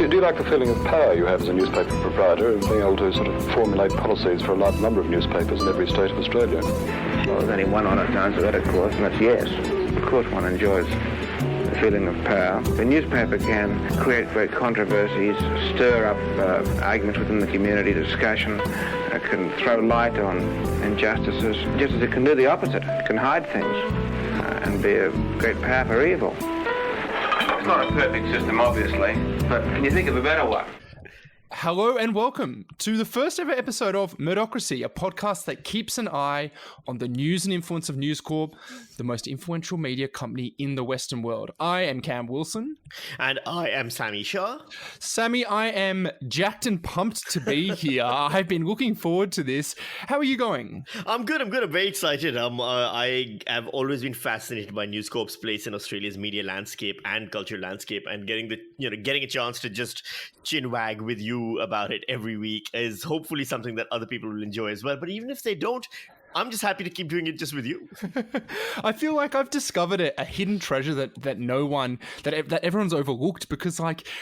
do you like the feeling of power you have as a newspaper proprietor of being able to sort of formulate policies for a large number of newspapers in every state of Australia? Well, there's only one honest answer to that, of course, and that's yes. Of course one enjoys the feeling of power. The newspaper can create great controversies, stir up arguments within the community, discussion. It can throw light on injustices, just as it can do the opposite. It can hide things and be a great power for evil. It's not a perfect system, obviously, but can you think of a better one? Hello and welcome to the first ever episode of Murderocracy, a podcast that keeps an eye on the news and influence of News Corp, the most influential media company in the Western world. I am Cam Wilson. And I am Sami Shah. Sami, I am jacked and pumped to be here. I've been looking forward to this. How are you going? I'm good. I'm very excited. I have always been fascinated by News Corp's place in Australia's media landscape and culture landscape, and getting a chance to just chinwag with you about it every week is hopefully something that other people will enjoy as well. But even if they don't, I'm just happy to keep doing it just with you. I feel like I've discovered a hidden treasure that everyone's overlooked because,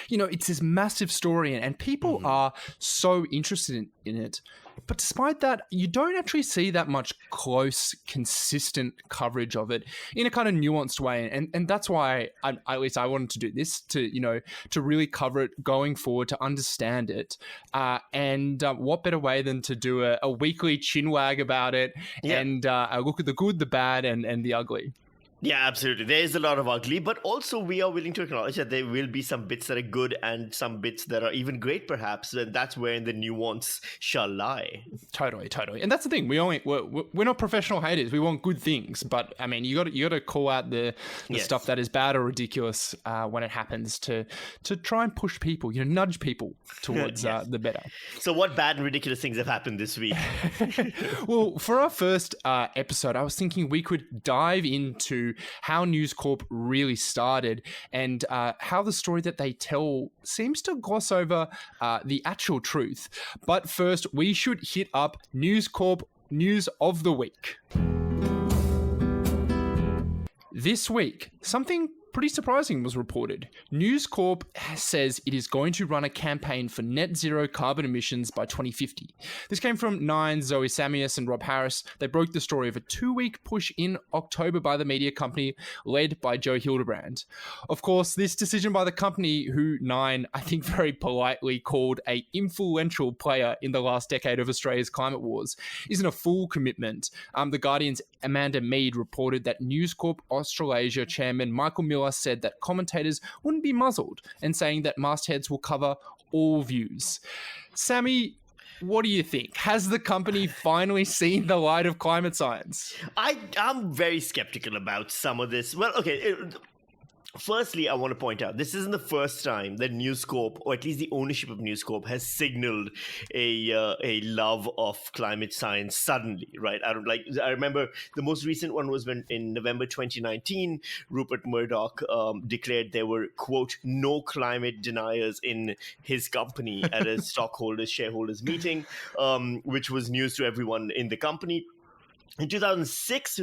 it's this massive story and people are so interested in it. But despite that, you don't actually see that much close, consistent coverage of it in a kind of nuanced way. And that's why at least I wanted to do this, to really cover it going forward, to understand it. And what better way than to do a weekly chinwag about it and look at the good, the bad, and the ugly. Yeah, absolutely. There is a lot of ugly, but also we are willing to acknowledge that there will be some bits that are good and some bits that are even great, perhaps. And that's where the nuance shall lie. Totally. And that's the thing. We're not professional haters. We want good things, but I mean, you got to call out the stuff that is bad or ridiculous when it happens to try and push people, nudge people towards the better. So, what bad and ridiculous things have happened this week? Well, for our first episode, I was thinking we could dive into how News Corp really started and how the story that they tell seems to gloss over the actual truth. But first, we should hit up News Corp News of the Week. This week, something pretty surprising was reported. News Corp says it is going to run a campaign for net zero carbon emissions by 2050. This came from Nine's Zoe Samius and Rob Harris. They broke the story of a 2-week push in October by the media company led by Joe Hildebrand. Of course, this decision by the company, who Nine, I think very politely called a influential player in the last decade of Australia's climate wars, isn't a full commitment. The Guardian's Amanda Mead reported that News Corp Australasia chairman Michael Miller said that commentators wouldn't be muzzled and saying that mastheads will cover all views. Sami, what do you think? Has the company finally seen the light of climate science? I'm very skeptical about some of this. Well, okay. Firstly, I want to point out, this isn't the first time that News Corp, or at least the ownership of News Corp, has signaled a love of climate science suddenly, right? I remember the most recent one was when in November 2019, Rupert Murdoch declared there were, quote, no climate deniers in his company at a shareholders meeting, which was news to everyone in the company. In 2006,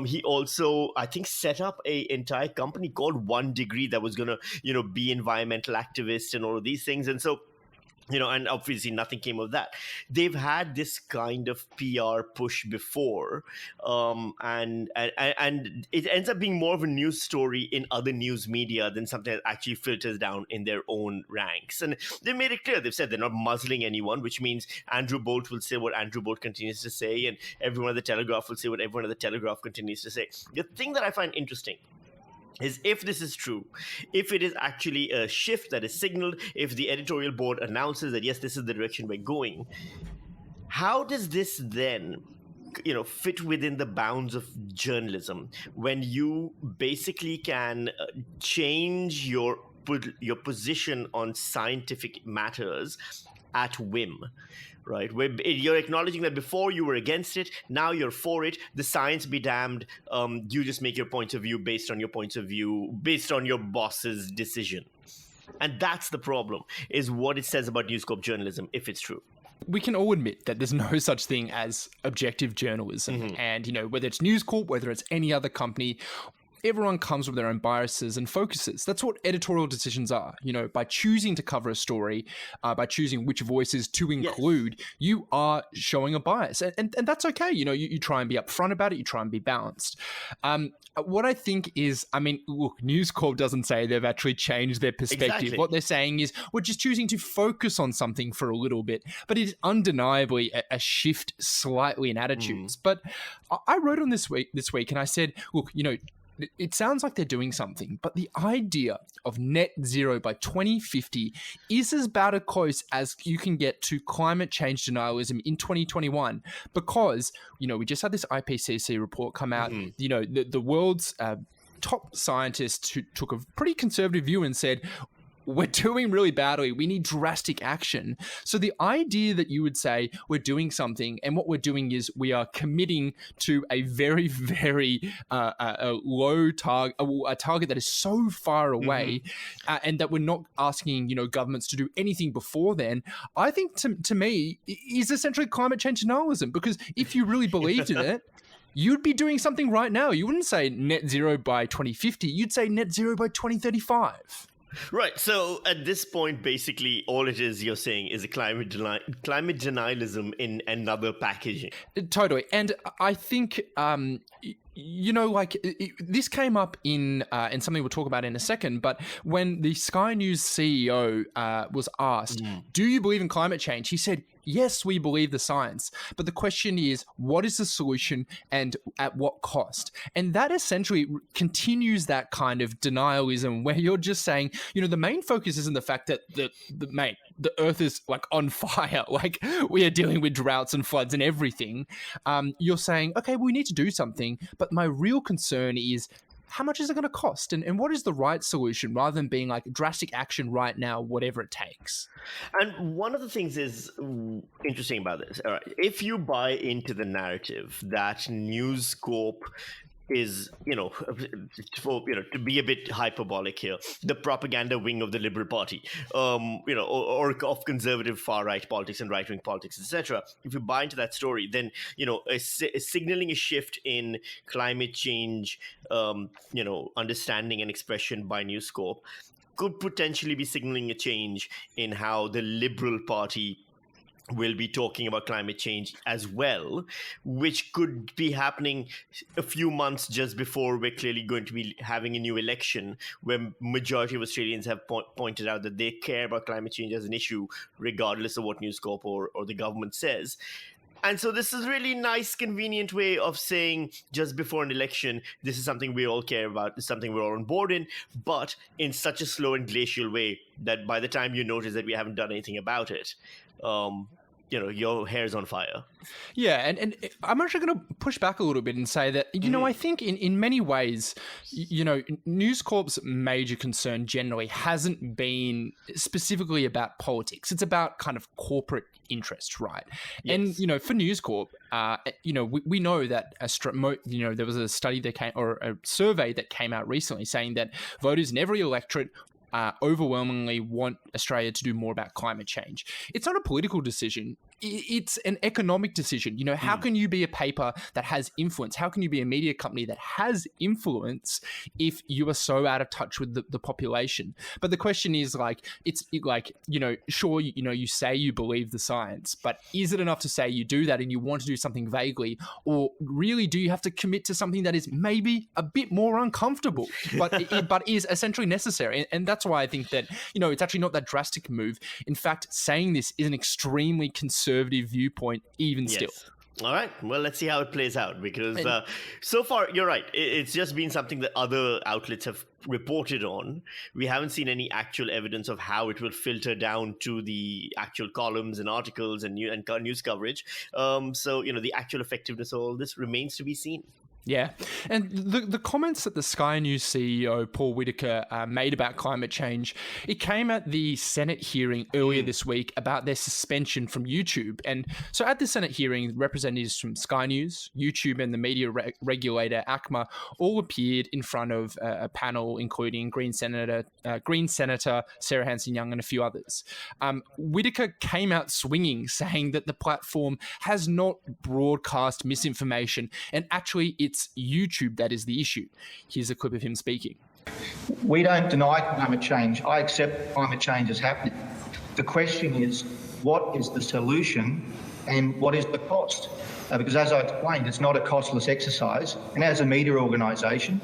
he also, I think, set up an entire company called 1 Degree that was going to, be environmental activist and all of these things. And so, and obviously nothing came of that. They've had this kind of PR push before, and it ends up being more of a news story in other news media than something that actually filters down in their own ranks. And they made it clear. They've said they're not muzzling anyone, which means Andrew Bolt will say what Andrew Bolt continues to say, and everyone at the Telegraph will say what everyone at the Telegraph continues to say. The thing that I find interesting is if this is true, if it is actually a shift that is signaled, if the editorial board announces that, yes, this is the direction we're going, how does this then, fit within the bounds of journalism when you basically can change your position on scientific matters at whim? Right, where you're acknowledging that before you were against it, now you're for it. The science be damned. You just make your points of view based on your points of view, based on your boss's decision. And that's the problem, is what it says about News Corp journalism, if it's true. We can all admit that there's no such thing as objective journalism. And, whether it's News Corp, whether it's any other company, everyone comes with their own biases and focuses. That's what editorial decisions are. By choosing to cover a story, by choosing which voices to include, you are showing a bias. And that's okay. You try and be upfront about it. You try and be balanced. What I think is, look, News Corp doesn't say they've actually changed their perspective. Exactly. What they're saying is we're just choosing to focus on something for a little bit, but it is undeniably a shift slightly in attitudes. But I wrote on this week and I said, look, it sounds like they're doing something, but the idea of net zero by 2050 is as about as close as you can get to climate change denialism in 2021, because, we just had this IPCC report come out, the world's top scientists who took a pretty conservative view and said, we're doing really badly. We need drastic action. So the idea that you would say we're doing something, and what we're doing is we are committing to a very, very low target, a target that is so far away, and that we're not asking, governments to do anything before then, I think to me is essentially climate change denialism. Because if you really believed in it, you'd be doing something right now. You wouldn't say net zero by 2050. You'd say net zero by 2035. Right. So at this point, basically, all it is you're saying is a climate denialism in another packaging. Totally. And I think, this came up in something we'll talk about in a second, but when the Sky News CEO was asked, do you believe in climate change? He said, yes, we believe the science. But the question is, what is the solution and at what cost? And that essentially continues that kind of denialism where you're just saying, the main focus isn't the fact that the earth is like on fire, like we are dealing with droughts and floods and everything. You're saying, okay, we need to do something. But my real concern is, how much is it going to cost? And what is the right solution, rather than being like drastic action right now, whatever it takes? And one of the things is interesting about this. All right, if you buy into the narrative that News Corp is, to be a bit hyperbolic here, the propaganda wing of the Liberal Party, or of conservative far-right politics and right-wing politics, etc. If you buy into that story, then, signaling a shift in climate change, understanding and expression by News Corp could potentially be signaling a change in how the Liberal Party will be talking about climate change as well, which could be happening a few months just before we're clearly going to be having a new election, where majority of Australians have pointed out that they care about climate change as an issue, regardless of what News Corp or the government says. And so this is really nice, convenient way of saying just before an election, this is something we all care about, this is something we're all on board in, but in such a slow and glacial way that by the time you notice that we haven't done anything about it, your hair's on fire. Yeah, and I'm actually going to push back a little bit and say that, I think in many ways, News Corp's major concern generally hasn't been specifically about politics. It's about kind of corporate interest, right? Yes. And, for News Corp, we know that, there was a study that came, or a survey that came out recently saying that voters in every electorate overwhelmingly want Australia to do more about climate change. It's not a political decision. It's an economic decision. How can you be a paper that has influence? How can you be a media company that has influence if you are so out of touch with the population? But the question is sure, you say you believe the science, but is it enough to say you do that and you want to do something vaguely? Or really, do you have to commit to something that is maybe a bit more uncomfortable, but is essentially necessary? And that's why I think that, it's actually not that drastic move. In fact, saying this is an extremely conservative viewpoint, even still. All right. Well, let's see how it plays out, because so far, you're right. It's just been something that other outlets have reported on. We haven't seen any actual evidence of how it will filter down to the actual columns and articles and news coverage. So, the actual effectiveness of all this remains to be seen. Yeah. And the comments that the Sky News CEO, Paul Whitaker, made about climate change, it came at the Senate hearing earlier this week about their suspension from YouTube. And so at the Senate hearing, representatives from Sky News, YouTube, and the media regulator, ACMA, all appeared in front of a panel, including Green Senator Sarah Hanson-Young and a few others. Whitaker came out swinging, saying that the platform has not broadcast misinformation, and actually it's it's YouTube that is the issue. Here's a clip of him speaking. We don't deny climate change. I accept climate change is happening. The question is, what is the solution and what is the cost? Because as I explained, it's not a costless exercise. And as a media organisation,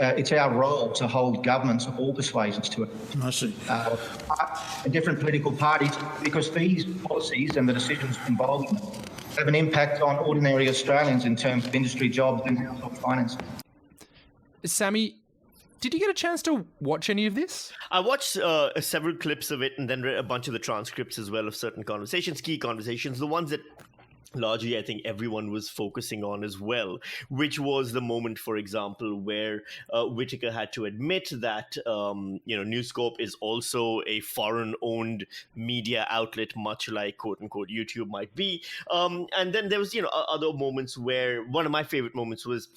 it's our role to hold governments of all persuasions to it. I see. Different political parties, because these policies and the decisions involved in them have an impact on ordinary Australians in terms of industry, jobs and household finances. Sami, did you get a chance to watch any of this? I watched several clips of it and then read a bunch of the transcripts as well of certain conversations, key conversations, the ones that largely I think everyone was focusing on as well, which was the moment, for example, where Whitaker had to admit that, News Corp is also a foreign-owned media outlet, much like quote-unquote YouTube might be. And then there was, other moments where one of my favorite moments was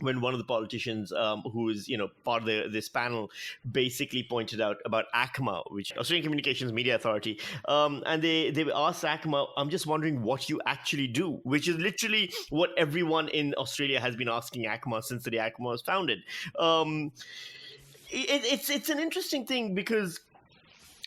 when one of the politicians who is, part of this panel basically pointed out about ACMA, which Australian Communications Media Authority, and they asked ACMA, I'm just wondering what you actually do, which is literally what everyone in Australia has been asking ACMA since the day ACMA was founded. It's an interesting thing because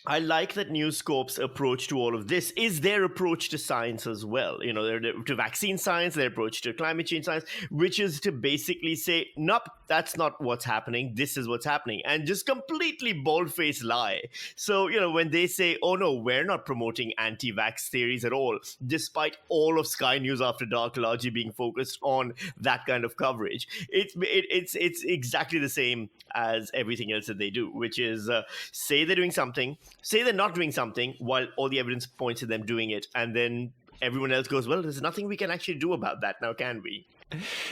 I like that News Corp's approach to all of this is their approach to science as well. To vaccine science, their approach to climate change science, which is to basically say, nope, that's not what's happening. This is what's happening. And just completely bald-faced lie. So, when they say, oh no, we're not promoting anti-vax theories at all, despite all of Sky News After Dark largely being focused on that kind of coverage. It's exactly the same as everything else that they do, which is say they're doing something, say they're not doing something while all the evidence points to them doing it, and then everyone else goes, well, there's nothing we can actually do about that now, can we?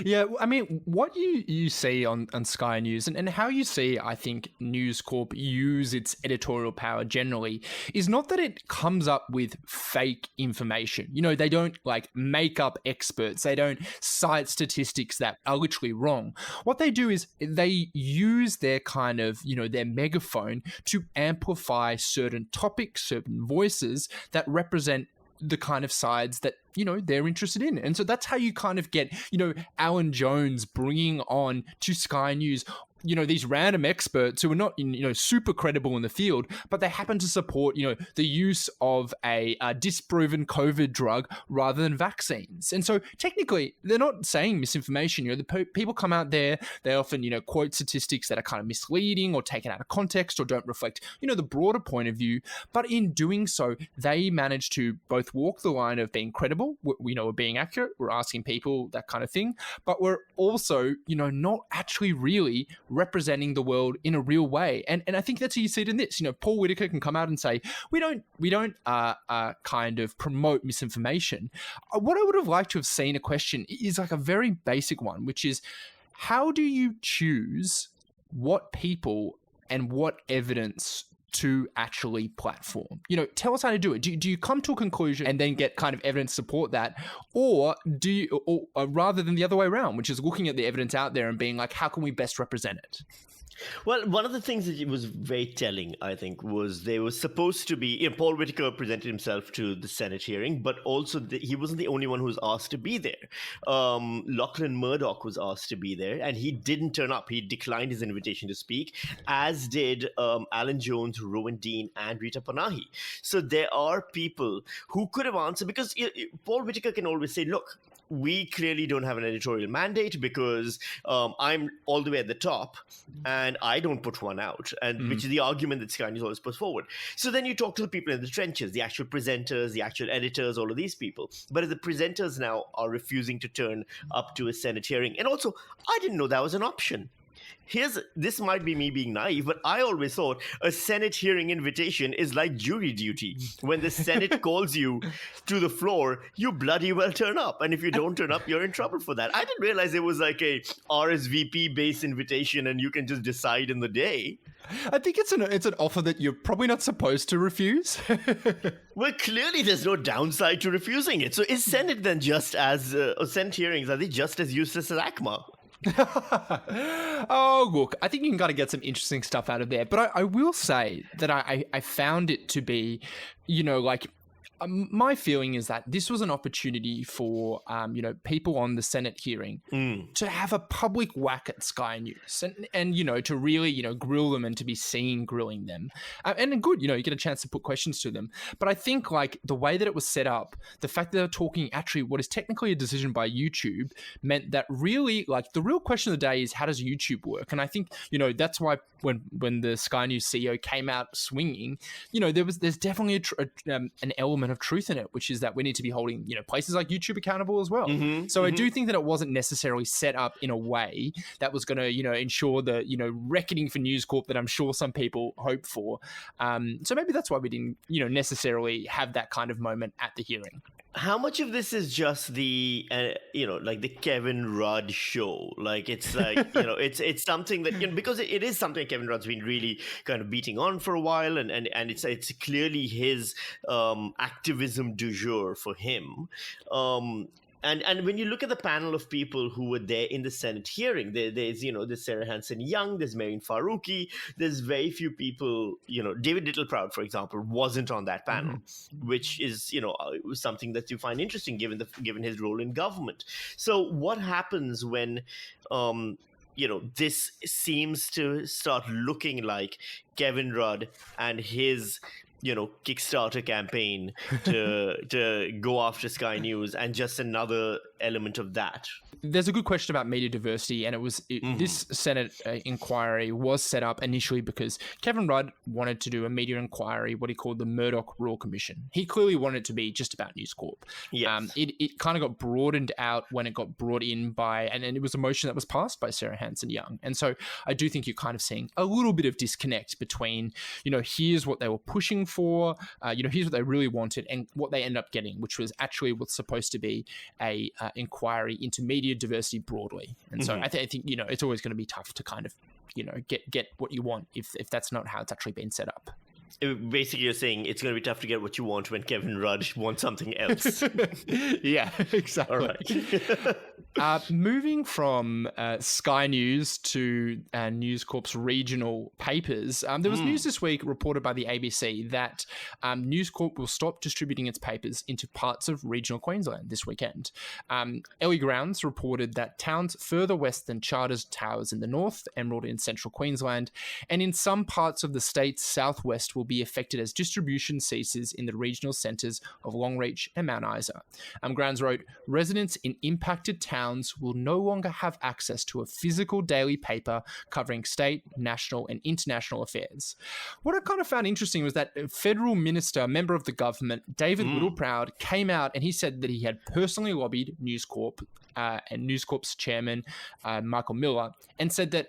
Yeah, I mean, what you see on Sky News and how you see, I think, News Corp use its editorial power generally is not that it comes up with fake information. They don't make up experts. They don't cite statistics that are literally wrong. What they do is they use their kind of, their megaphone to amplify certain topics, certain voices that represent the kind of sides that they're interested in. And so that's how you kind of get Alan Jones bringing on to Sky News these random experts who are not super credible in the field, but they happen to support the use of a disproven COVID drug rather than vaccines. And so technically they're not saying misinformation. The people come out there, they often quote statistics that are kind of misleading or taken out of context or don't reflect the broader point of view. But in doing so, they manage to both walk the line of being credible, we're being accurate, we're asking people that kind of thing, but we're also not actually really representing the world in a real way. And I think that's how you see it in this. Paul Whitaker can come out and say, we don't kind of promote misinformation. What I would have liked to have seen a question is a very basic one, which is, how do you choose what people and what evidence to actually platform? Tell us how to do it. Do you come to a conclusion and then get kind of evidence to support that, or do you, or rather than the other way around, which is looking at the evidence out there and being like, how can we best represent it? Well, one of the things that was very telling, I think, was they were supposed to be, Paul Whitaker presented himself to the Senate hearing, but also he wasn't the only one who was asked to be there. Lachlan Murdoch was asked to be there, and he didn't turn up. He declined his invitation to speak, as did Alan Jones, Rowan Dean, and Rita Panahi. So there are people who could have answered, because Paul Whitaker can always say, look, we clearly don't have an editorial mandate because I'm all the way at the top and I don't put one out, and which is the argument that Sky News always puts forward. So then you talk to the people in the trenches, the actual presenters, the actual editors, all of these people. But if the presenters now are refusing to turn up to a Senate hearing, and also, I didn't know that was an option. This might be me being naive, but I always thought a Senate hearing invitation is like jury duty. When the Senate calls you to the floor, you bloody well turn up. And if you don't turn up, you're in trouble for that. I didn't realize it was like a RSVP-based invitation and you can just decide in the day. I think it's an offer that you're probably not supposed to refuse. Well, clearly there's no downside to refusing it. So is Senate then just as, Senate hearings, are they just as useless as ACMA? Oh, look, I think you can kind of get some interesting stuff out of there. But I will say that I found it to be, My feeling is that this was an opportunity for, people on the Senate hearing to have a public whack at Sky News and to really, grill them and to be seen grilling them. And good, you get a chance to put questions to them. But I think like the way that it was set up, the fact that they're talking actually what is technically a decision by YouTube meant that really like the real question of the day is how does YouTube work? And I think, that's why when the Sky News CEO came out swinging, there's definitely an element of truth in it, which is that we need to be holding places like YouTube accountable as well. I do think that it wasn't necessarily set up in a way that was going to ensure the reckoning for News Corp that I'm sure some people hope for. So maybe that's why we didn't necessarily have that kind of moment at the hearing. How much of this is just the like the Kevin Rudd show? Like it's like it's something that because it is something Kevin Rudd's been really kind of beating on for a while, and it's clearly his activism du jour for him. And when you look at the panel of people who were there in the Senate hearing, there's Sarah Hansen Young, there's Marine Faruqi, there's very few people, David Littleproud, for example, wasn't on that panel, which is, something that you find interesting given his role in government. So what happens when, this seems to start looking like Kevin Rudd and his Kickstarter campaign to go after Sky News and just another element of that? There's a good question about media diversity, and this Senate inquiry was set up initially because Kevin Rudd wanted to do a media inquiry, what he called the Murdoch Royal Commission. He clearly wanted it to be just about News Corp. Yes. It kind of got broadened out when it got brought in by, and it was a motion that was passed by Sarah Hansen Young. And so I do think you're kind of seeing a little bit of disconnect between, here's what they were pushing for, here's what they really wanted and what they ended up getting, which was actually what's supposed to be a inquiry into media diversity broadly. And so I think it's always going to be tough to kind of get what you want if that's not how it's actually been set up. Basically, you're saying it's going to be tough to get what you want when Kevin Rudd wants something else. Yeah, exactly. All right. Moving from Sky News to News Corp's regional papers, there was news this week reported by the ABC that News Corp will stop distributing its papers into parts of regional Queensland this weekend. Ellie Grounds reported that towns further west than Charters Towers in the north, Emerald in central Queensland, and in some parts of the state's southwest will be affected as distribution ceases in the regional centres of Longreach and Mount Isa. Grounds wrote, residents in impacted towns will no longer have access to a physical daily paper covering state, national and international affairs. What I kind of found interesting was that federal minister, member of the government, David Littleproud, came out and he said that he had personally lobbied News Corp and News Corp's chairman, Michael Miller, and said that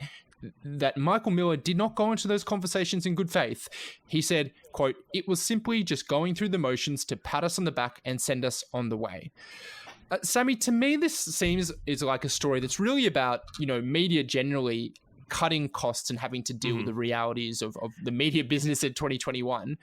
Michael Miller did not go into those conversations in good faith. He said, quote, it was simply just going through the motions to pat us on the back and send us on the way. Sammy, to me, this is like a story that's really about, media generally cutting costs and having to deal with the realities of the media business in 2021.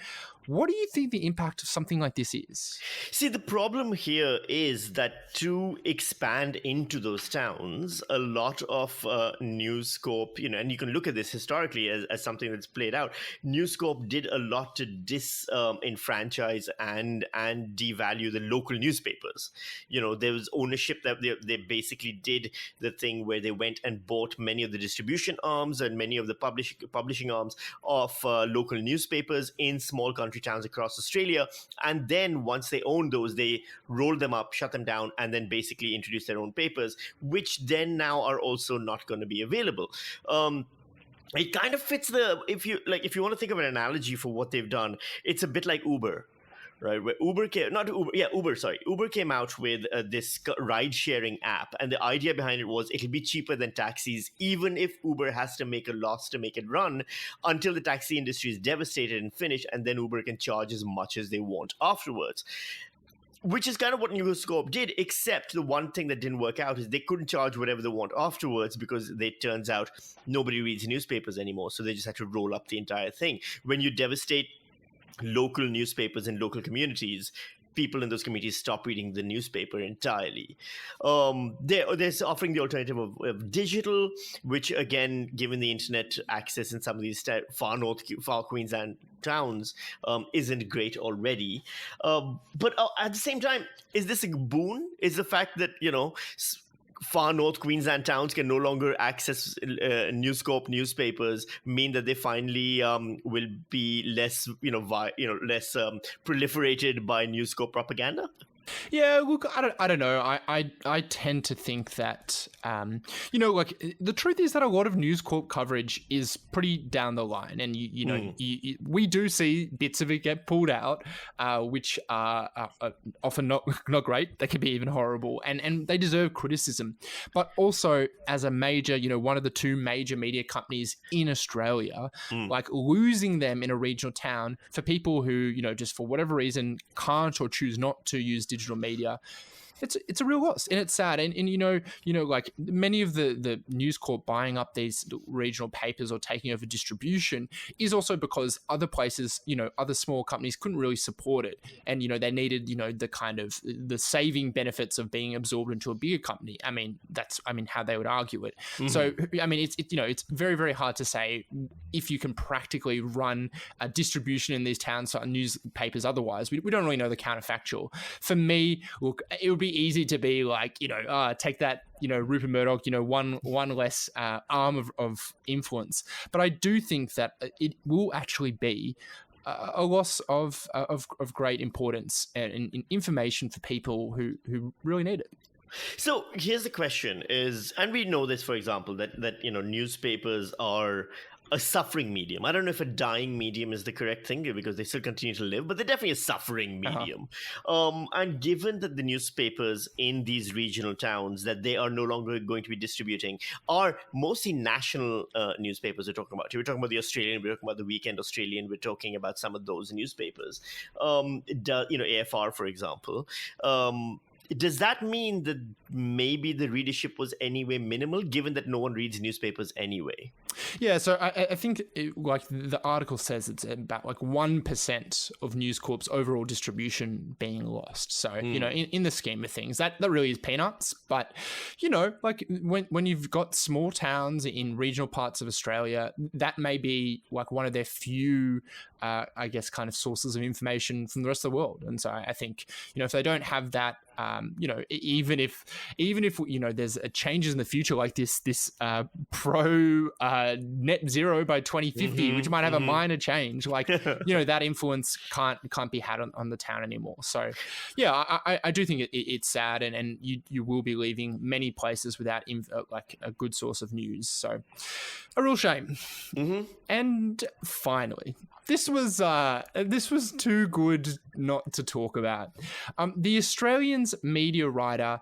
What do you think the impact of something like this is? See, the problem here is that to expand into those towns, a lot of News Corp, and you can look at this historically as something that's played out. News Corp did a lot to disenfranchise and devalue the local newspapers. There was ownership that they basically did the thing where they went and bought many of the distribution arms and many of the publishing arms of local newspapers in small country towns across Australia, and then once they owned those, they rolled them up, shut them down, and then basically introduced their own papers, which then now are also not going to be available. It kind of fits if you want to think of an analogy for what they've done, it's a bit like Uber. Right, where Uber came out with this ride-sharing app, and the idea behind it was it'll be cheaper than taxis, even if Uber has to make a loss to make it run, until the taxi industry is devastated and finished, and then Uber can charge as much as they want afterwards. Which is kind of what News Corp did, except the one thing that didn't work out is they couldn't charge whatever they want afterwards because it turns out nobody reads newspapers anymore, so they just had to roll up the entire thing. When you devastate local newspapers in local communities, people in those communities stop reading the newspaper entirely. There's offering the alternative of digital, which again, given the internet access in some of these far Queensland towns, isn't great already. But at the same time, is this a boon? Is the fact that, far north Queensland towns can no longer access News Corp newspapers mean that they finally will be less, less proliferated by News Corp propaganda? Yeah, look, I don't know. I tend to think that, the truth is that a lot of News Corp coverage is pretty down the line, and we do see bits of it get pulled out, which are often not great. They can be even horrible, and they deserve criticism. But also, as a major, one of the two major media companies in Australia, like losing them in a regional town for people who, just for whatever reason can't or choose not to use digital media, it's a real loss, and it's sad. And like many of the News Corp buying up these regional papers or taking over distribution is also because other places, other small companies couldn't really support it, and they needed the kind of the saving benefits of being absorbed into a bigger company. That's how they would argue it. So it's very, very hard to say if you can practically run a distribution in these towns or newspapers otherwise. We don't really know the counterfactual. For me, look, it would be easy to be like, take that, Rupert Murdoch, one less arm of influence. But I do think that it will actually be a loss of great importance and information for people who really need it. So here's the question is, and we know this, for example, that newspapers are a suffering medium. I don't know if a dying medium is the correct thing because they still continue to live, but they're definitely a suffering medium. And given that the newspapers in these regional towns that they are no longer going to be distributing are mostly national newspapers we're talking about. We're talking about the Australian, we're talking about the Weekend Australian, we're talking about some of those newspapers. AFR, for example. Does that mean that maybe the readership was anyway minimal, given that no one reads newspapers anyway? Yeah, so I think like the article says it's about like 1% of News Corp's overall distribution being lost. So, in the scheme of things, that really is peanuts. But, like when you've got small towns in regional parts of Australia, that may be like one of their few, kind of sources of information from the rest of the world. And so I think, if they don't have that, even if there's changes in the future like this pro net zero by 2050, which might have a minor change, like that influence can't be had on the town anymore. So yeah, I do think it's sad, and you will be leaving many places without like a good source of news. So a real shame. And finally, this was too good not to talk about. The Australian's media writer,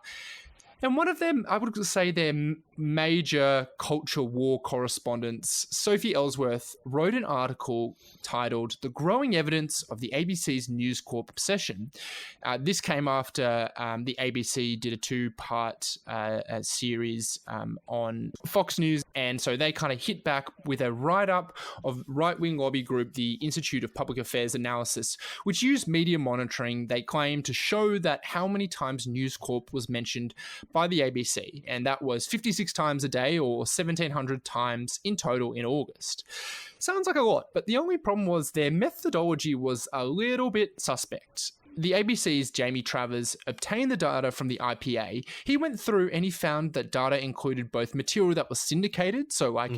and one of them, I would say their major culture war correspondents, Sophie Ellsworth, wrote an article titled "The Growing Evidence of the ABC's News Corp Obsession." This came after the ABC did a 2-part series on Fox News, and so they kind of hit back with a write-up of right-wing lobby group, the Institute of Public Affairs Analysis, which used media monitoring, they claim, to show that how many times News Corp was mentioned by the ABC, and that was 56 times a day, or 1,700 times in total in August. Sounds like a lot, but the only problem was their methodology was a little bit suspect. The ABC's Jamie Travers obtained the data from the IPA. He went through and he found that data included both material that was syndicated, so like,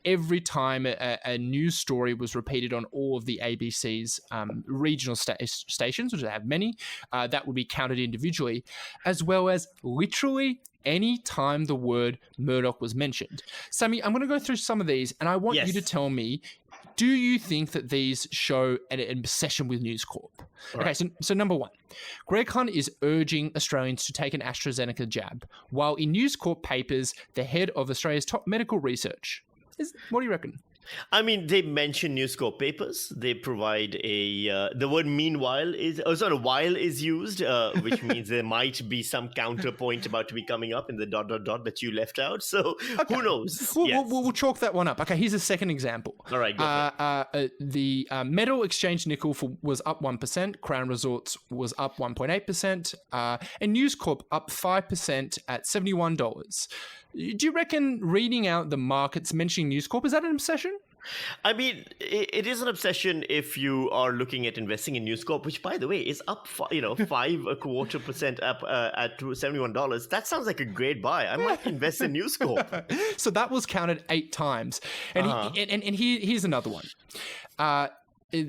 every time a news story was repeated on all of the ABC's regional stations, which they have many, that would be counted individually, as well as literally any time the word Murdoch was mentioned. Sami, I'm going to go through some of these, and I want you to tell me, do you think that these show an obsession with News Corp? Okay, so number one, Greg Hunt is urging Australians to take an AstraZeneca jab, while in News Corp papers, the head of Australia's top medical research. What do you reckon? I mean, they mention News Corp papers. They provide the word "meanwhile" while is used, which means there might be some counterpoint about to be coming up in the ... that you left out. So who knows? We'll chalk that one up. Okay, here's a second example. All right, go for it. The Metal Exchange nickel was up 1%, Crown Resorts was up 1.8%, and News Corp up 5% at $71. Do you reckon reading out the markets mentioning News Corp, is that an obsession? I mean, it is an obsession if you are looking at investing in News Corp, which, by the way, is up, 5.25% up at $71. That sounds like a great buy. I might invest in News Corp. So that was counted 8 times. And here's another one.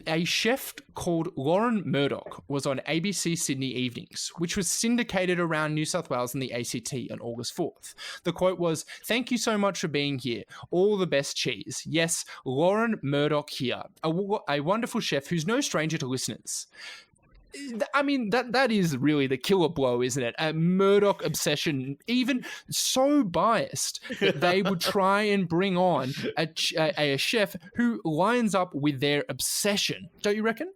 A chef called Lauren Murdoch was on ABC Sydney Evenings, which was syndicated around New South Wales and the ACT on August 4th. The quote was, "Thank you so much for being here. All the best cheese. Yes, Lauren Murdoch here. A wonderful chef who's no stranger to listeners." I mean, that is really the killer blow, isn't it? A Murdoch obsession, even so biased that they would try and bring on a chef who lines up with their obsession. Don't you reckon?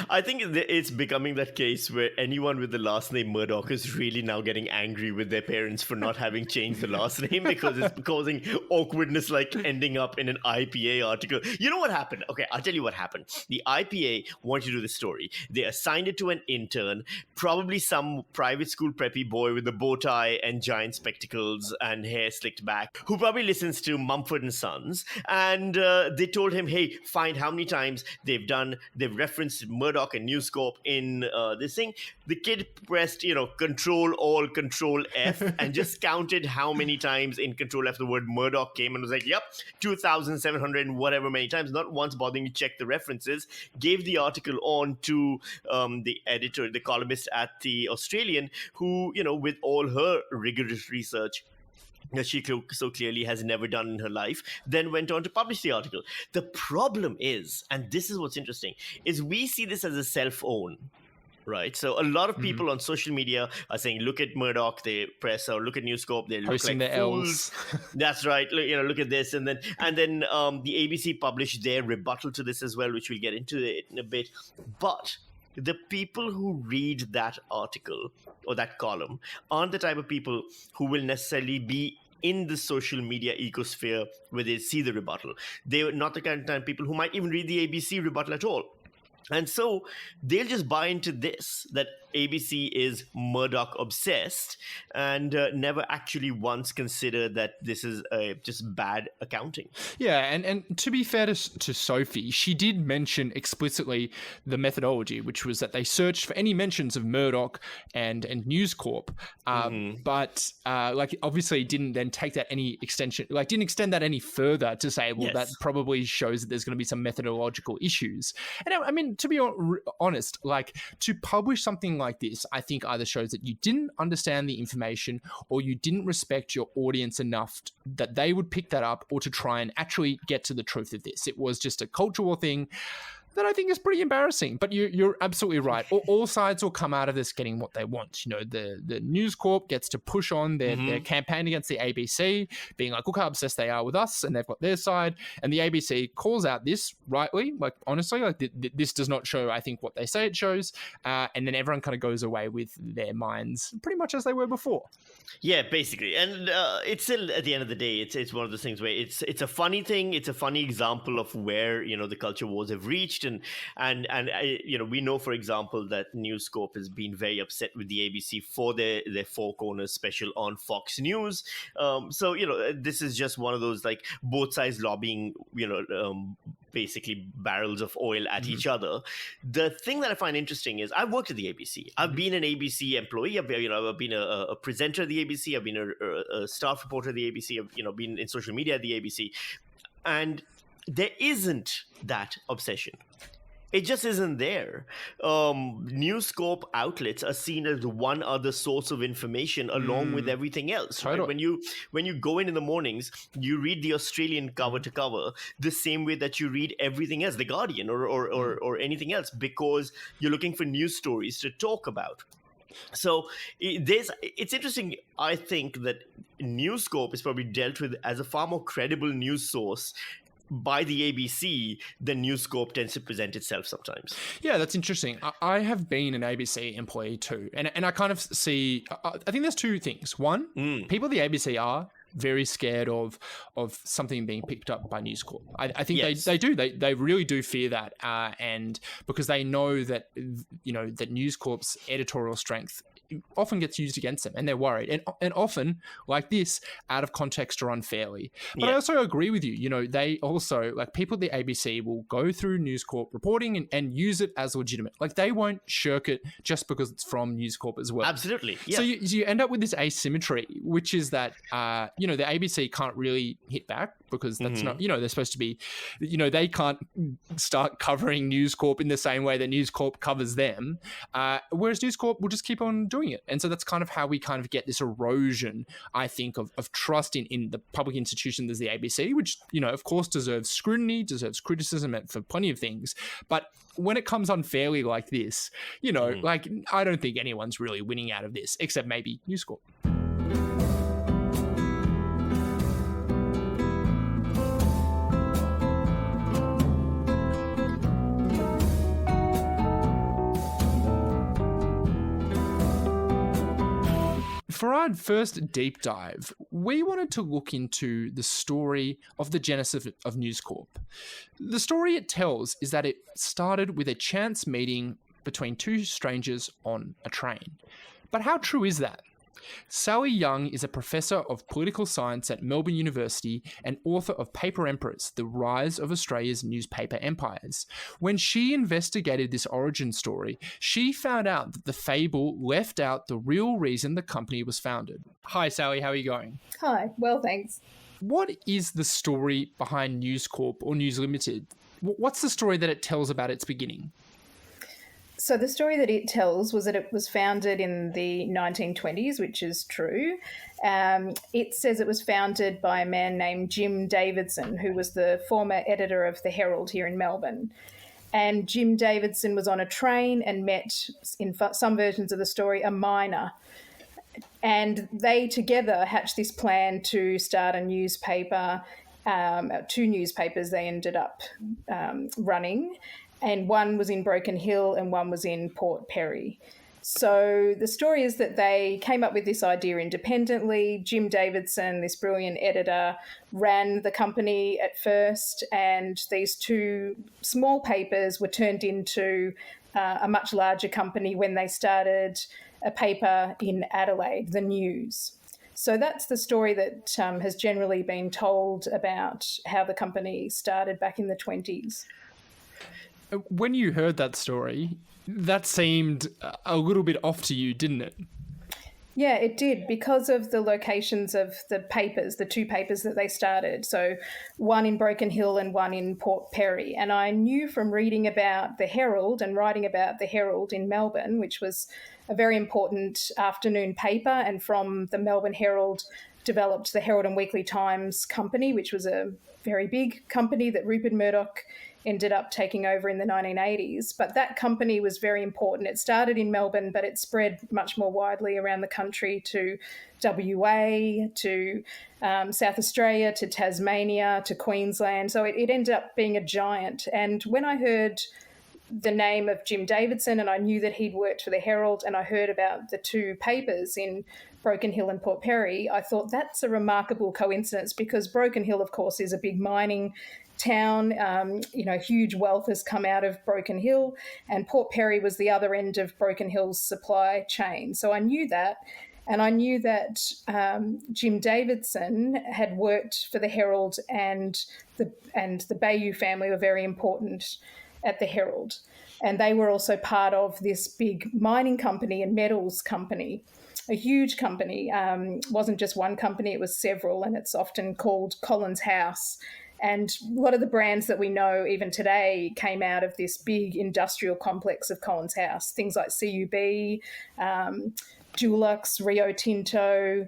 I think it's becoming that case where anyone with the last name Murdoch is really now getting angry with their parents for not having changed the last name because it's causing awkwardness, like ending up in an IPA article. You know what happened? Okay, I'll tell you what happened. The IPA wanted to do the story. They assigned it to an intern, probably some private school preppy boy with a bow tie and giant spectacles and hair slicked back, who probably listens to Mumford & Sons. And they told him, hey, find how many times they've referenced Murdoch and News Corp in this thing. The kid pressed, Control Control F and just counted how many times in Control F the word Murdoch came and was like, yep, 2,700 and whatever many times, not once bothering to check the references, gave the article on to the editor, the columnist at the Australian, who, with all her rigorous research that she so clearly has never done in her life, then went on to publish the article. The problem is, and this is what's interesting, is we see this as a self-own, right? So a lot of people on social media are saying, look at Murdoch, they press, or look at News Corp, they look posting like the fools. L's. That's right. Look at this. And then the ABC published their rebuttal to this as well, which we'll get into it in a bit. But the people who read that article or that column aren't the type of people who will necessarily be in the social media ecosphere where they see the rebuttal. They're not the kind of people who might even read the ABC rebuttal at all. And so they'll just buy into this, that ABC is Murdoch obsessed, and never actually once consider that this is just bad accounting. Yeah, and to be fair to Sophie, she did mention explicitly the methodology, which was that they searched for any mentions of Murdoch and News Corp, but obviously didn't then take that any extension, didn't extend that any further to say, well, that probably shows that there's going to be some methodological issues. And I mean, to be honest, to publish something like this, I think either shows that you didn't understand the information or you didn't respect your audience enough that they would pick that up or to try and actually get to the truth of this. It was just a cultural thing that I think is pretty embarrassing. But you're absolutely right. All sides will come out of this getting what they want. The News Corp gets to push on their campaign against the ABC, being like, look how obsessed they are with us, and they've got their side. And the ABC calls out this rightly, honestly, this does not show, I think, what they say it shows. And then everyone kind of goes away with their minds pretty much as they were before. Yeah, basically. And it's still, at the end of the day, it's one of those things where it's a funny thing. It's a funny example of where, the culture wars have reached. And we know, for example, that News Corp has been very upset with the ABC for their Four Corners special on Fox News. So this is just one of those both sides lobbying, basically barrels of oil at each other. The thing that I find interesting is I've worked at the ABC. I've been an ABC employee. I've been a presenter at the ABC. I've been a staff reporter at the ABC. I've been in social media at the ABC, and there isn't that obsession. It just isn't there. News Corp outlets are seen as one other source of information along with everything else. Right? Totally. When you go in the mornings, you read the Australian cover to cover the same way that you read everything else, The Guardian or anything else, because you're looking for news stories to talk about. So it's interesting, I think, that News Corp is probably dealt with as a far more credible news source by the ABC than News Corp tends to present itself sometimes. Yeah, that's interesting. I have been an ABC employee too. And I kind of see, I think there's two things. One, people at the ABC are very scared of something being picked up by News Corp. I think they do. They really do fear that. And because they know that, that News Corp's editorial strength often gets used against them, and they're worried, and often like this, out of context or unfairly. But I also agree with you. They also, like, people at the ABC will go through News Corp reporting and use it as legitimate. Like, they won't shirk it just because it's from News Corp as well. Absolutely. Yeah. So you end up with this asymmetry, which is that the ABC can't really hit back because that's not, they're supposed to be, they can't start covering News Corp in the same way that News Corp covers them, whereas News Corp will just keep on doing it. And so that's kind of how we kind of get this erosion, I think, of trust in the public institution as the ABC, which, of course deserves scrutiny, deserves criticism for plenty of things. But when it comes unfairly like this, like, I don't think anyone's really winning out of this, except maybe News Corp. For our first deep dive, we wanted to look into the story of the genesis of News Corp. The story it tells is that it started with a chance meeting between two strangers on a train. But how true is that? Sally Young is a professor of political science at Melbourne University and author of Paper Emperors, The Rise of Australia's Newspaper Empires. When she investigated this origin story, she found out that the fable left out the real reason the company was founded. Hi, Sally, how are you going? Hi, well, thanks. What is the story behind News Corp or News Limited? What's the story that it tells about its beginning? So the story that it tells was that it was founded in the 1920s, which is true. It says it was founded by a man named Jim Davidson, who was the former editor of the Herald here in Melbourne. And Jim Davidson was on a train and met, in some versions of the story, a miner. And they together hatched this plan to start a newspaper, two newspapers they ended up running. And one was in Broken Hill and one was in Port Perry. So the story is that they came up with this idea independently. Jim Davidson, this brilliant editor, ran the company at first, and these two small papers were turned into a much larger company when they started a paper in Adelaide, The News. So that's the story that has generally been told about how the company started back in the 20s. When you heard that story, that seemed a little bit off to you, didn't it? Yeah, it did, because of the locations of the papers, the two papers that they started. So one in Broken Hill and one in Port Perry. And I knew from reading about the Herald and writing about the Herald in Melbourne, which was a very important afternoon paper, and from the Melbourne Herald developed the Herald and Weekly Times company, which was a very big company that Rupert Murdoch ended up taking over in the 1980s. But that company was very important. It started in Melbourne, but it spread much more widely around the country to WA, to South Australia, to Tasmania, to Queensland. So it ended up being a giant. And when I heard the name of Jim Davidson, and I knew that he'd worked for the Herald, and I heard about the two papers in Broken Hill and Port Perry, I thought that's a remarkable coincidence, because Broken Hill, of course, is a big mining town. Huge wealth has come out of Broken Hill, and Port Perry was the other end of Broken Hill's supply chain. So I knew that, and I knew that Jim Davidson had worked for the Herald, and the Bayou family were very important at the Herald, and they were also part of this big mining company and metals company. A huge company. Wasn't just one company, it was several, and it's often called Collins House. And a lot of the brands that we know even today came out of this big industrial complex of Collins House. Things like CUB, Dulux, Rio Tinto,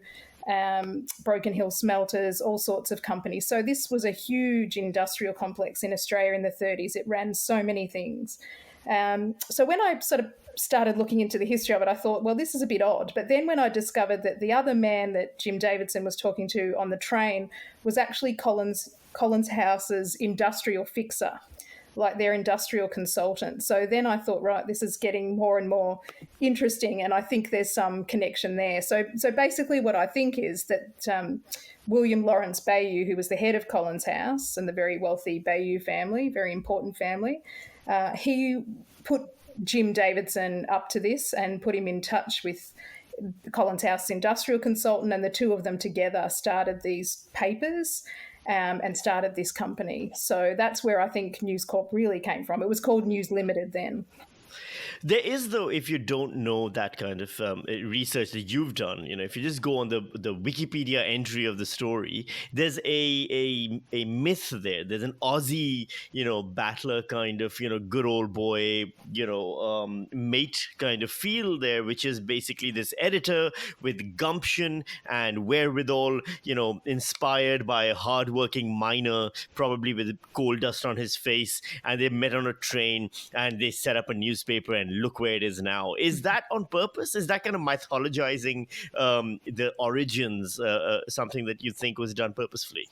Broken Hill Smelters, all sorts of companies. So this was a huge industrial complex in Australia in the 30s. It ran so many things. So when I sort of started looking into the history of it, I thought, well, this is a bit odd. But then when I discovered that the other man that Jim Davidson was talking to on the train was actually Collins Collins House's industrial fixer, like their industrial consultant. So then I thought, right, this is getting more and more interesting, and I think there's some connection there. So basically what I think is that William Lawrence Bayeux, who was the head of Collins House and the very wealthy Bayeux family, very important family, he put Jim Davidson up to this and put him in touch with Collins House industrial consultant, and the two of them together started these papers and started this company. So that's where I think News Corp really came from. It was called News Limited then. There is, though, if you don't know that kind of research that you've done, if you just go on the Wikipedia entry of the story, there's a myth there. There's an Aussie, battler kind of, good old boy, mate kind of feel there, which is basically this editor with gumption and wherewithal, inspired by a hardworking miner, probably with coal dust on his face, and they met on a train and they set up a newspaper, and look where it is now. Is that on purpose? Is that kind of mythologizing the origins something that you think was done purposefully?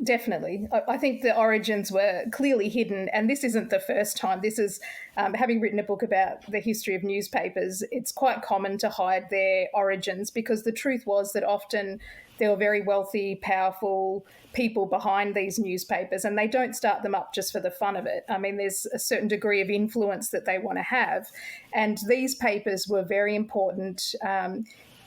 Definitely. I think the origins were clearly hidden, and this isn't the first time. This is, having written a book about the history of newspapers, it's quite common to hide their origins, because the truth was that often there were very wealthy, powerful people behind these newspapers, and they don't start them up just for the fun of it. I mean, there's a certain degree of influence that they want to have. And these papers were very important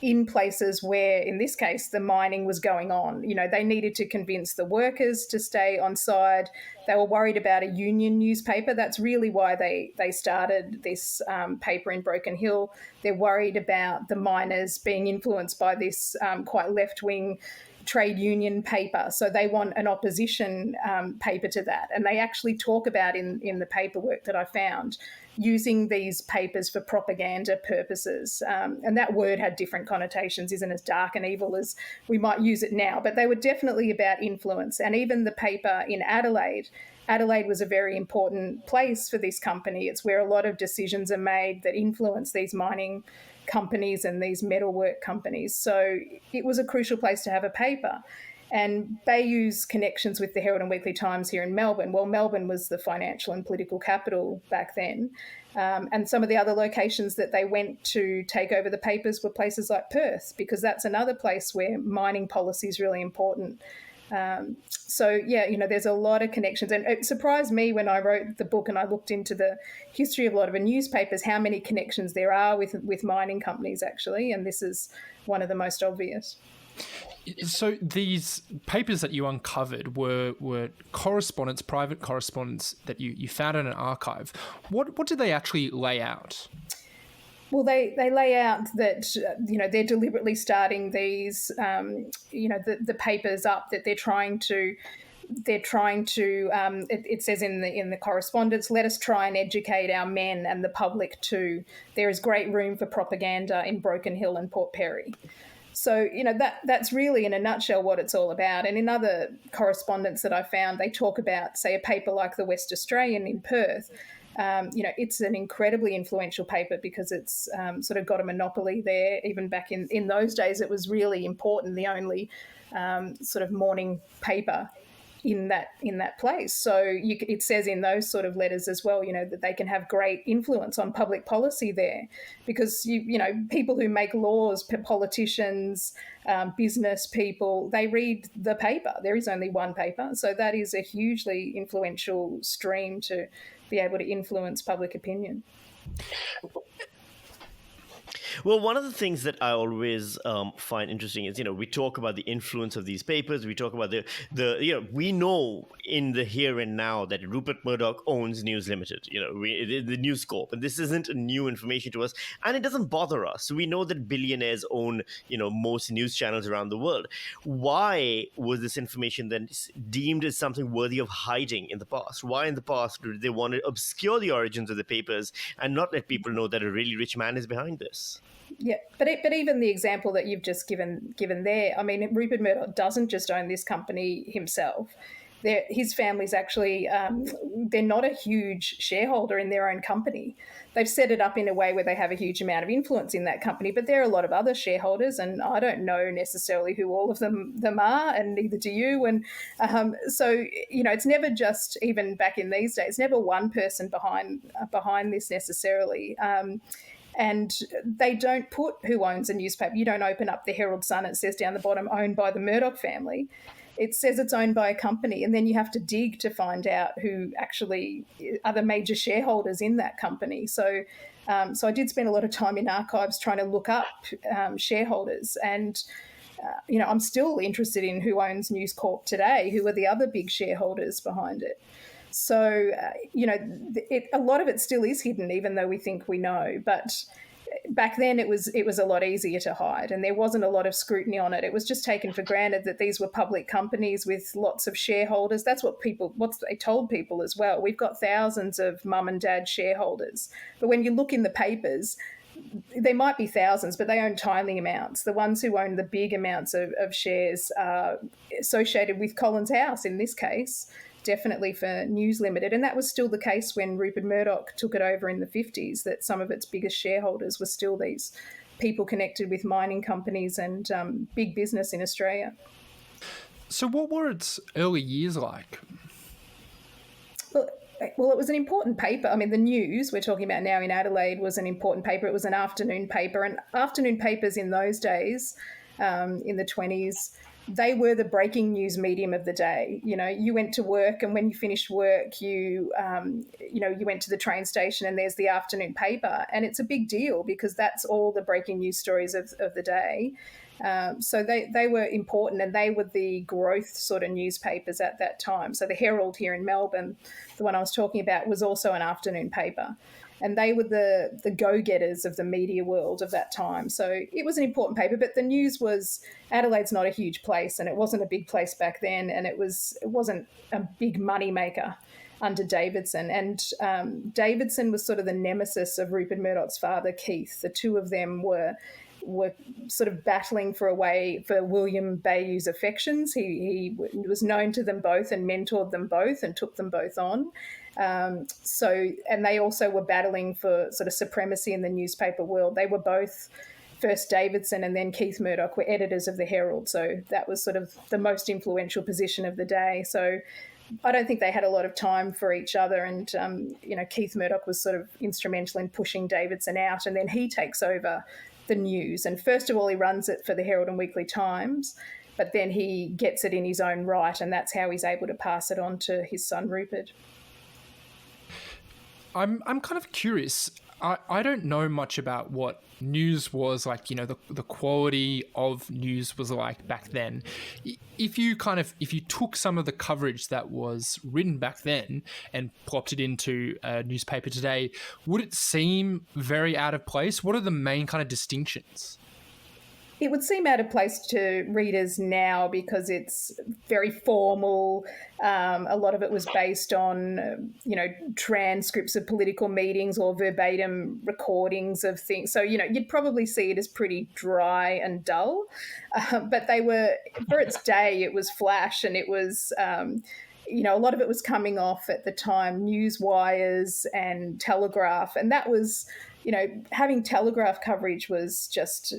in places where, in this case, the mining was going on. They needed to convince the workers to stay on side. They were worried about a union newspaper. That's really why they started this paper in Broken Hill. They're worried about the miners being influenced by this quite left-wing trade union paper. So they want an opposition paper to that. And they actually talk about in the paperwork that I found using these papers for propaganda purposes. And that word had different connotations, isn't as dark and evil as we might use it now. But they were definitely about influence. And even the paper in Adelaide was a very important place for this company. It's where a lot of decisions are made that influence these mining companies and these metalwork companies. So it was a crucial place to have a paper. And Bayou's connections with the Herald and Weekly Times here in Melbourne, well, Melbourne was the financial and political capital back then. And some of the other locations that they went to take over the papers were places like Perth, because that's another place where mining policy is really important. There's a lot of connections. And it surprised me when I wrote the book and I looked into the history of a lot of the newspapers, how many connections there are with mining companies, actually. And this is one of the most obvious. So these papers that you uncovered were correspondence, private correspondence that you found in an archive. What did they actually lay out? Well, they lay out that, they're deliberately starting these, the papers up, that they're trying to, it says in the correspondence, let us try and educate our men and the public too. There is great room for propaganda in Broken Hill and Port Perry. So, that's really in a nutshell what it's all about. And in other correspondence that I found, they talk about, say, a paper like the West Australian in Perth. It's an incredibly influential paper because it's sort of got a monopoly there. Even back in those days, it was really important, the only sort of morning paper in that place. So it says in those sort of letters as well, that they can have great influence on public policy there, because people who make laws, politicians, business people, they read the paper. There is only one paper, so that is a hugely influential stream to be able to influence public opinion. Well, one of the things that I always find interesting is, we talk about the influence of these papers. We talk about we know in the here and now that Rupert Murdoch owns News Limited, the News Corp. And this isn't new information to us, and it doesn't bother us. We know that billionaires own, most news channels around the world. Why was this information then deemed as something worthy of hiding in the past? Why in the past did they want to obscure the origins of the papers and not let people know that a really rich man is behind this? Yeah, but even the example that you've just given there, I mean, Rupert Murdoch doesn't just own this company himself. his family's actually, they're not a huge shareholder in their own company. They've set it up in a way where they have a huge amount of influence in that company, but there are a lot of other shareholders, and I don't know necessarily who all of them are, and neither do you. And so, it's never just, even back in these days, never one person behind this necessarily. And they don't put who owns a newspaper. You don't open up the Herald Sun, it says down the bottom, owned by the Murdoch family. It says it's owned by a company, and then you have to dig to find out who actually are the major shareholders in that company. So I did spend a lot of time in archives trying to look up shareholders, and I'm still interested in who owns News Corp today, who are the other big shareholders behind it. So, a lot of it still is hidden, even though we think we know. But back then it was a lot easier to hide, and there wasn't a lot of scrutiny on it. It was just taken for granted that these were public companies with lots of shareholders. That's what they told people as well. We've got thousands of mum and dad shareholders. But when you look in the papers, there might be thousands, but they own tiny amounts. The ones who own the big amounts of shares are associated with Collins House in this case, definitely for News Limited. And that was still the case when Rupert Murdoch took it over in the 50s, that some of its biggest shareholders were still these people connected with mining companies and big business in Australia. So what were its early years like? Well, it was an important paper. I mean, the News we're talking about now in Adelaide was an important paper. It was an afternoon paper. And afternoon papers in those days, in the 20s, they were the breaking news medium of the day. You went to work, and when you finished work, you went to the train station, and there's the afternoon paper. And it's a big deal because that's all the breaking news stories of the day. So they were important, and they were the growth sort of newspapers at that time. So the Herald here in Melbourne, the one I was talking about, was also an afternoon paper. And they were the go-getters of the media world of that time. So it was an important paper, but the News Adelaide's not a huge place, and it wasn't a big place back then, and it wasn't a big money maker under Davidson. And Davidson was sort of the nemesis of Rupert Murdoch's father, Keith. The two of them were sort of battling for William Bayou's affections. He was known to them both and mentored them both and took them both on. And they also were battling for sort of supremacy in the newspaper world. They were both, first Davidson and then Keith Murdoch, were editors of the Herald. So that was sort of the most influential position of the day. So I don't think they had a lot of time for each other. And, Keith Murdoch was sort of instrumental in pushing Davidson out. And then he takes over the News. And first of all, he runs it for the Herald and Weekly Times, but then he gets it in his own right. And that's how he's able to pass it on to his son, Rupert. I'm kind of curious. I don't know much about what news was like, the quality of news was like back then. If you took some of the coverage that was written back then and plopped it into a newspaper today, would it seem very out of place? What are the main kind of distinctions? It would seem out of place to readers now because it's very formal. A lot of it was based on, transcripts of political meetings or verbatim recordings of things. So, you'd probably see it as pretty dry and dull. But they were, for its day, it was flash, and it was... a lot of it was coming off at the time news wires and Telegraph, and that was, having Telegraph coverage was just,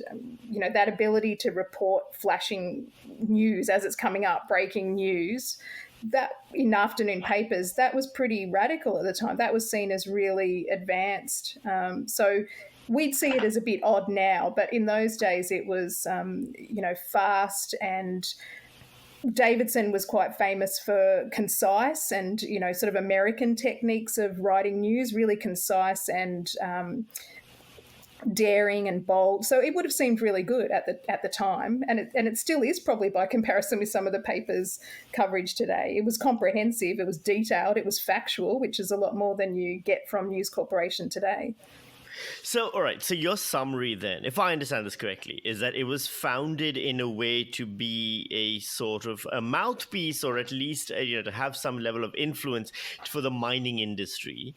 that ability to report flashing news as it's coming up, breaking news, that in afternoon papers, that was pretty radical at the time. That was seen as really advanced. So we'd see it as a bit odd now, but in those days it was, fast, and Davidson was quite famous for concise and, sort of American techniques of writing news, really concise and daring and bold. So it would have seemed really good at the time, and it still is probably by comparison with some of the papers' coverage today. It was comprehensive, it was detailed, it was factual, which is a lot more than you get from News Corporation today. So, all right. So your summary then, if I understand this correctly, is that it was founded in a way to be a sort of a mouthpiece, or at least, to have some level of influence for the mining industry.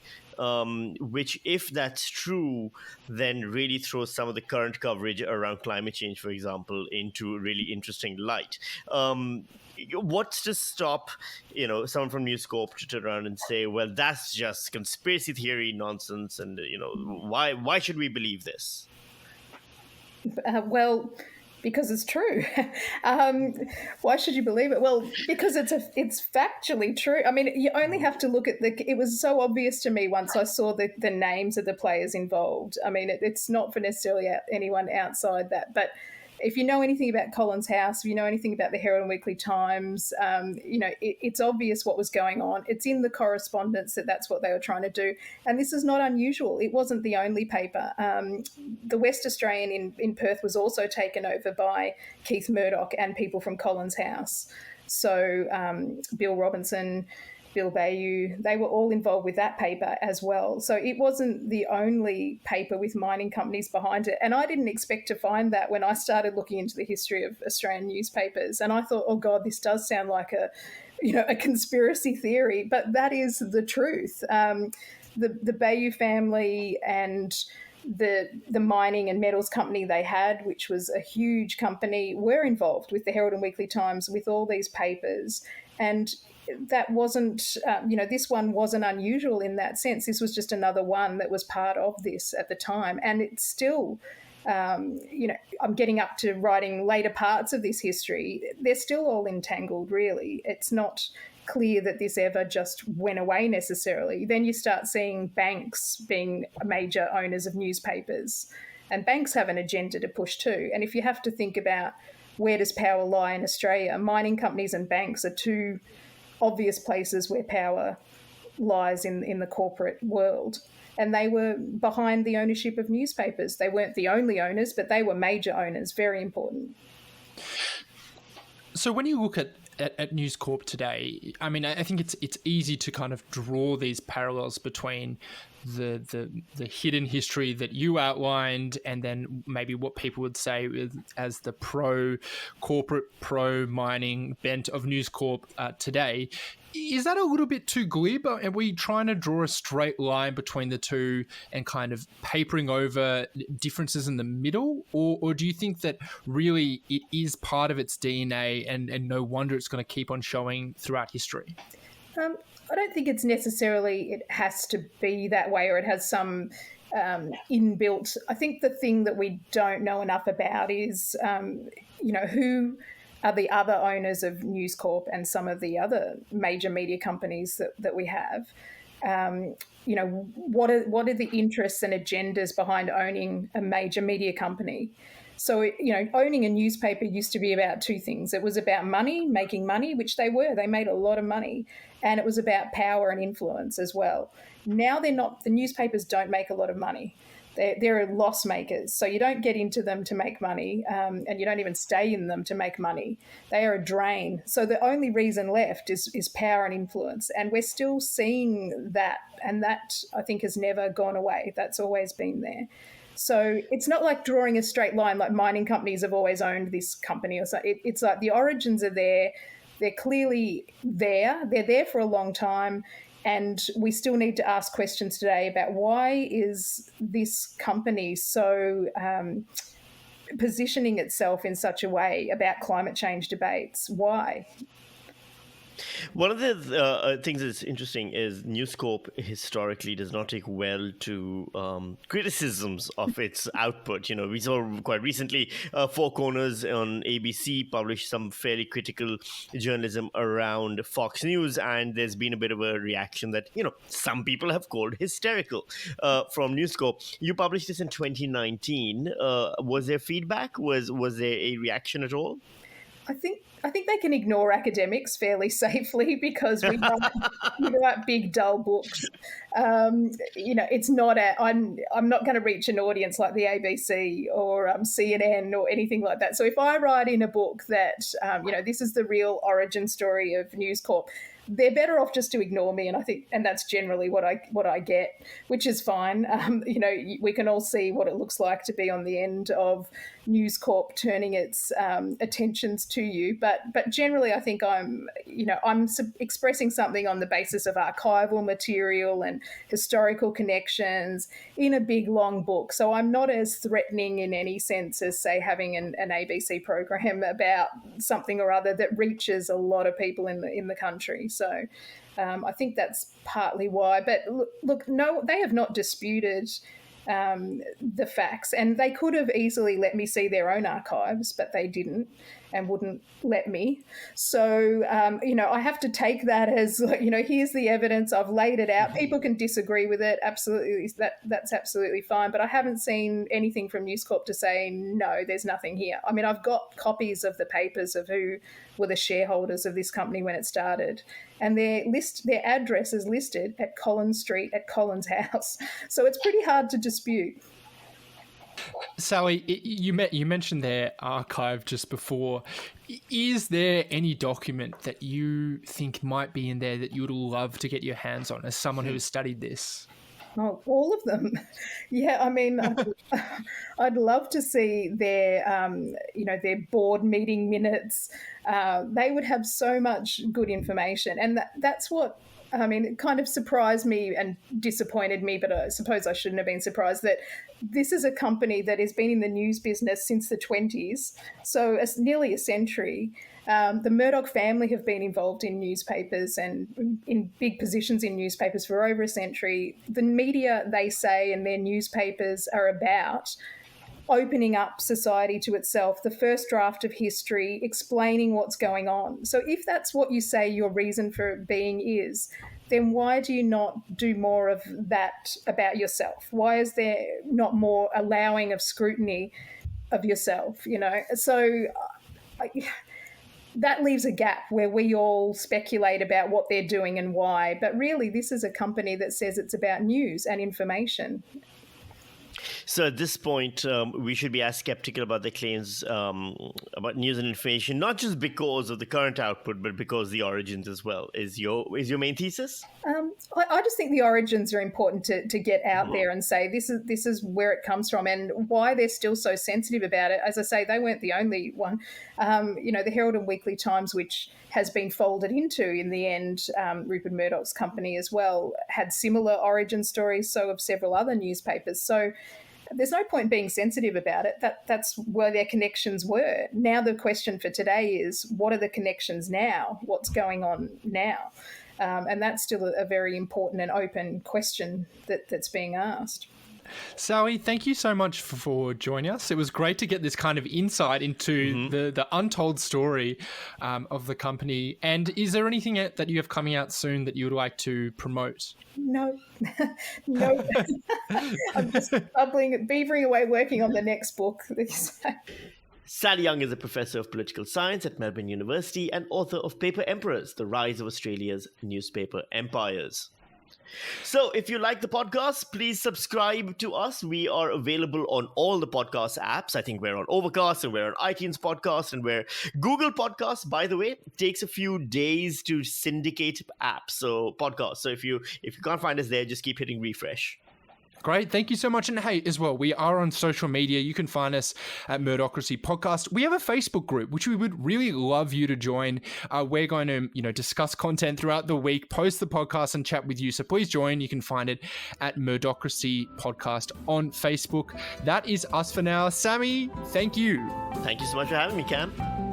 which, if that's true, then really throws some of the current coverage around climate change, for example, into a really interesting light. What's to stop, someone from News Corp to turn around and say, well, that's just conspiracy theory nonsense, and why should we believe this? Well, because it's true. Why should you believe it? Well, because it's factually true. I mean, you only have to look at it was so obvious to me once I saw the names of the players involved. I mean, it's not for necessarily anyone outside that, but if you know anything about Collins House, if you know anything about the Herald and Weekly Times, it's obvious what was going on. It's in the correspondence that's what they were trying to do. And this is not unusual. It wasn't the only paper. The West Australian in Perth was also taken over by Keith Murdoch and people from Collins House. So Bill Robinson, Bill Bayou, they were all involved with that paper as well. So it wasn't the only paper with mining companies behind it. And I didn't expect to find that when I started looking into the history of Australian newspapers. And I thought, oh God, this does sound like a conspiracy theory, but that is the truth. The Bayou family and the mining and metals company they had, which was a huge company, were involved with the Herald and Weekly Times, with all these papers. And that wasn't, this one wasn't unusual in that sense. This was just another one that was part of this at the time. And it's still, I'm getting up to writing later parts of this history. They're still all entangled, really. It's not clear that this ever just went away necessarily. Then you start seeing banks being major owners of newspapers, and banks have an agenda to push too. And if you have to think about where does power lie in Australia, mining companies and banks are two obvious places where power lies in the corporate world. And they were behind the ownership of newspapers. They weren't the only owners, but they were major owners, very important. So when you look at News Corp today, I mean, I think it's easy to kind of draw these parallels between the hidden history that you outlined and then maybe what people would say as the pro-corporate, pro-mining bent of News Corp today. Is that a little bit too glib? Are we trying to draw a straight line between the two and kind of papering over differences in the middle? Or do you think that really it is part of its DNA and no wonder it's going to keep on showing throughout history? I don't think it's necessarily it has to be that way or it has some inbuilt. I think the thing that we don't know enough about is, who are the other owners of News Corp and some of the other major media companies that we have. What are the interests and agendas behind owning a major media company? So, owning a newspaper used to be about two things. It was about money, making money, which they were. They made a lot of money. And it was about power and influence as well. Now they're not. The newspapers don't make a lot of money. They're loss makers. So you don't get into them to make money and you don't even stay in them to make money. They are a drain. So the only reason left is power and influence. And we're still seeing that. And that, I think, has never gone away. That's always been there. So it's not like drawing a straight line like mining companies have always owned this company or something. It's like the origins are there. They're clearly there. They're there for a long time. And we still need to ask questions today about why is this company so positioning itself in such a way about climate change debates? Why? One of the things that's interesting is News Corp historically does not take well to criticisms of its output. We saw quite recently Four Corners on ABC published some fairly critical journalism around Fox News, and there's been a bit of a reaction that, some people have called hysterical from News Corp. You published this in 2019. Was there feedback? Was there a reaction at all? I think they can ignore academics fairly safely because we write big, dull books. It's not I'm not going to reach an audience like the ABC or CNN or anything like that. So if I write in a book that, this is the real origin story of News Corp, they're better off just to ignore me, and that's generally what I get, which is fine. We can all see what it looks like to be on the end of News Corp turning its attentions to you, but generally I think I'm expressing something on the basis of archival material and historical connections in a big long book. So I'm not as threatening in any sense as, say, having an ABC program about something or other that reaches a lot of people in the country. So I think that's partly why. But look, no, they have not disputed the facts, and they could have easily let me see their own archives, but they didn't and wouldn't let me. So, I have to take that as, here's the evidence, I've laid it out. People can disagree with it. Absolutely. That's absolutely fine. But I haven't seen anything from News Corp to say, no, there's nothing here. I mean, I've got copies of the papers of who were the shareholders of this company when it started. And their address is listed at Collins Street at Collins House. So it's pretty hard to dispute. Sally, you mentioned their archive just before. Is there any document that you think might be in there that you would love to get your hands on as someone who has studied this? Oh, all of them. Yeah, I mean, I'd love to see their board meeting minutes. They would have so much good information, and that's what. I mean, it kind of surprised me and disappointed me, but I suppose I shouldn't have been surprised that this is a company that has been in the news business since the 1920s, so it's nearly a century. The Murdoch family have been involved in newspapers and in big positions in newspapers for over a century. The media, they say, and their newspapers are about opening up society to itself, the first draft of history, explaining what's going on. So if that's what you say your reason for being is, then why do you not do more of that about yourself? Why is there not more allowing of scrutiny of yourself, So that leaves a gap where we all speculate about what they're doing and why. But really, this is a company that says it's about news and information. So at this point, we should be as skeptical about the claims about news and information, not just because of the current output, but because the origins as well. Is your main thesis? I just think the origins are important to get out there and say this is where it comes from and why they're still so sensitive about it. As I say, they weren't the only one. The Herald and Weekly Times, which has been folded into, in the end, Rupert Murdoch's company as well, had similar origin stories, so have several other newspapers. So there's no point being sensitive about it. That's where their connections were. Now the question for today is, what are the connections now? What's going on now? And that's still a very important and open question that's being asked. Sally, thank you so much for joining us. It was great to get this kind of insight into the untold story of the company. And is there anything that you have coming out soon that you would like to promote? No. I'm just beavering away working on the next book. Sally Young is a professor of political science at Melbourne University and author of Paper Emperors, The Rise of Australia's Newspaper Empires. So if you like the podcast, please subscribe to us. We are available on all the podcast apps. I think we're on Overcast and we're on iTunes Podcast and we're Google Podcasts. By the way, it takes a few days to syndicate apps, so podcasts. So if you can't find us there, just keep hitting refresh. Great. Thank you so much. And hey, as well, we are on social media. You can find us at Murdocracy Podcast. We have a Facebook group, which we would really love you to join. We're going to, discuss content throughout the week, post the podcast and chat with you. So please join. You can find it at Murdocracy Podcast on Facebook. That is us for now. Sami, thank you. Thank you so much for having me, Cam.